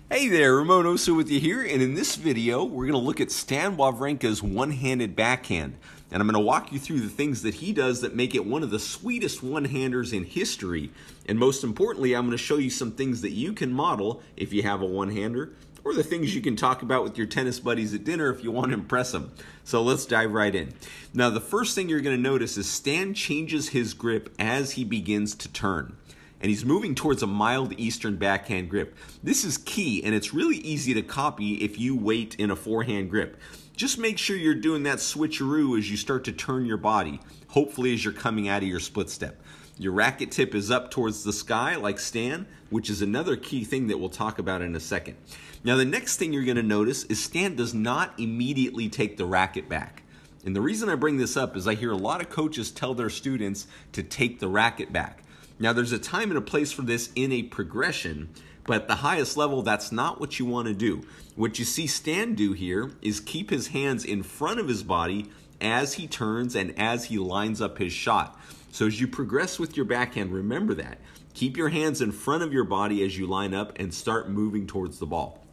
Hey there, Ramon Oso with you here, and in this video we're going to look at Stan Wawrinka's one-handed backhand. And I'm going to walk you through the things that he does that make it one of the sweetest one-handers in history. And most importantly, I'm going to show you some things that you can model if you have a one-hander, or the things you can talk about with your tennis buddies at dinner if you want to impress them. So let's dive right in. Now the first thing you're going to notice is Stan changes his grip as he begins to turn. And he's moving towards a mild Eastern backhand grip. This is key, and it's really easy to copy if you wait in a forehand grip. Just make sure you're doing that switcheroo as you start to turn your body, hopefully as you're coming out of your split step. Your racket tip is up towards the sky like Stan, which is another key thing that we'll talk about in a second. Now the next thing you're going to notice is Stan does not immediately take the racket back. And the reason I bring this up is I hear a lot of coaches tell their students to take the racket back. Now there's a time and a place for this in a progression, but at the highest level, that's not what you want to do. What you see Stan do here is keep his hands in front of his body as he turns and as he lines up his shot. So as you progress with your backhand, remember that. Keep your hands in front of your body as you line up and start moving towards the ball.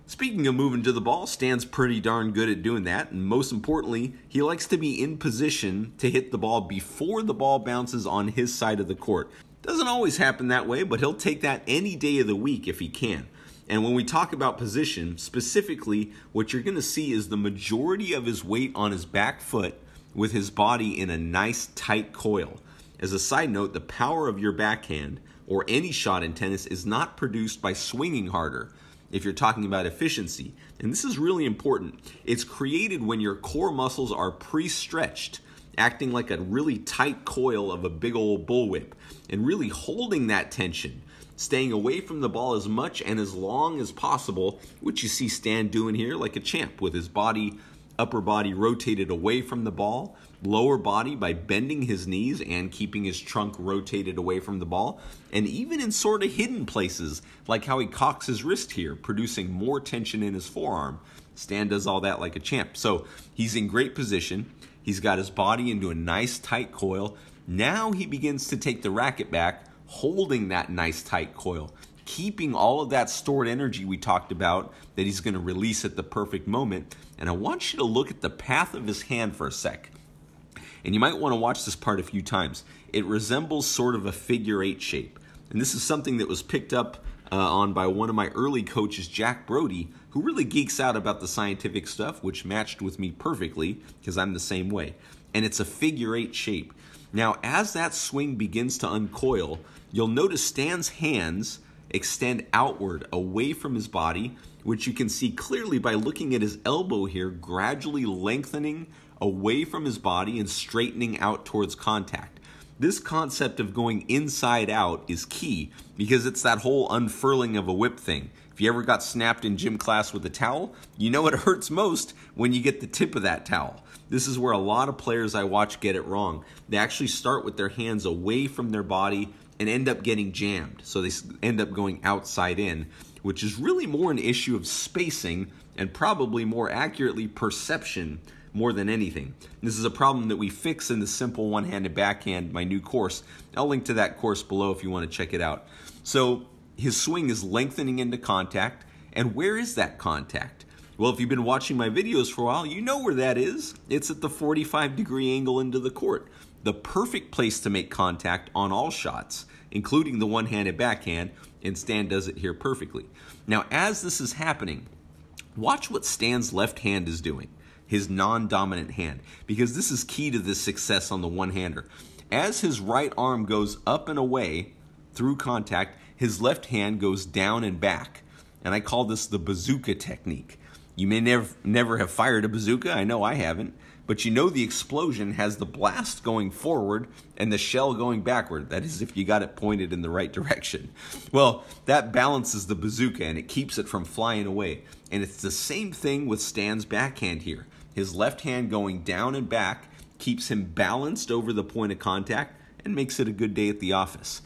Speaking of moving to the ball, Stan's pretty darn good at doing that, and most importantly, he likes to be in position to hit the ball before the ball bounces on his side of the court. Doesn't always happen that way, but he'll take that any day of the week if he can. And when we talk about position, specifically, what you're going to see is the majority of his weight on his back foot with his body in a nice tight coil. As a side note, the power of your backhand, or any shot in tennis, is not produced by swinging harder. If you're talking about efficiency, and this is really important, it's created when your core muscles are pre-stretched, acting like a really tight coil of a big old bullwhip, and really holding that tension, staying away from the ball as much and as long as possible, which you see Stan doing here like a champ with his body, upper body rotated away from the ball, lower body by bending his knees and keeping his trunk rotated away from the ball, and even in sort of hidden places, like how he cocks his wrist here, producing more tension in his forearm. Stan does all that like a champ. So he's in great position. He's got his body into a nice tight coil. Now he begins to take the racket back, holding that nice tight coil, keeping all of that stored energy we talked about that he's going to release at the perfect moment. And I want you to look at the path of his hand for a sec. And you might want to watch this part a few times. It resembles sort of a figure eight shape. And this is something that was picked up on by one of my early coaches, Jack Brody, who really geeks out about the scientific stuff, which matched with me perfectly because I'm the same way. And it's a figure eight shape. Now, as that swing begins to uncoil, you'll notice Stan's hands extend outward away from his body, which you can see clearly by looking at his elbow here, gradually lengthening away from his body and straightening out towards contact. This concept of going inside out is key because it's that whole unfurling of a whip thing. If you ever got snapped in gym class with a towel, you know it hurts most when you get the tip of that towel. This is where a lot of players I watch get it wrong. They actually start with their hands away from their body and end up getting jammed. So they end up going outside in, which is really more an issue of spacing and probably more accurately perception more than anything. This is a problem that we fix in the Simple One-Handed Backhand, my new course. I'll link to that course below if you want to check it out. So his swing is lengthening into contact, and where is that contact? Well, if you've been watching my videos for a while, you know where that is. It's at the 45-degree angle into the court. The perfect place to make contact on all shots, including the one-handed backhand, and Stan does it here perfectly. Now, as this is happening, watch what Stan's left hand is doing, his non-dominant hand, because this is key to the success on the one-hander. As his right arm goes up and away through contact, his left hand goes down and back, and I call this the bazooka technique. You may never have fired a bazooka, I know I haven't, but you know the explosion has the blast going forward and the shell going backward. That is if you got it pointed in the right direction. Well, that balances the bazooka and it keeps it from flying away. And it's the same thing with Stan's backhand here. His left hand going down and back keeps him balanced over the point of contact and makes it a good day at the office.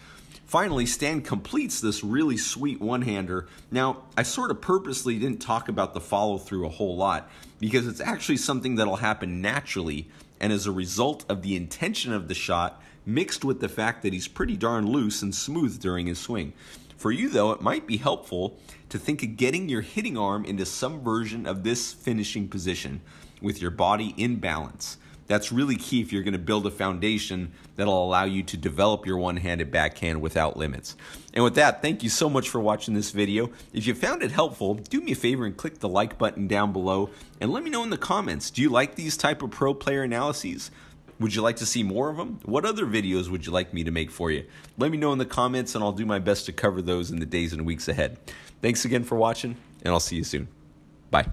Finally, Stan completes this really sweet one-hander. Now, I sort of purposely didn't talk about the follow-through a whole lot because it's actually something that'll happen naturally and as a result of the intention of the shot mixed with the fact that he's pretty darn loose and smooth during his swing. For you, though, it might be helpful to think of getting your hitting arm into some version of this finishing position with your body in balance. That's really key if you're going to build a foundation that'll allow you to develop your one-handed backhand without limits. And with that, thank you so much for watching this video. If you found it helpful, do me a favor and click the like button down below and let me know in the comments, do you like these type of pro player analyses? Would you like to see more of them? What other videos would you like me to make for you? Let me know in the comments and I'll do my best to cover those in the days and weeks ahead. Thanks again for watching, and I'll see you soon. Bye.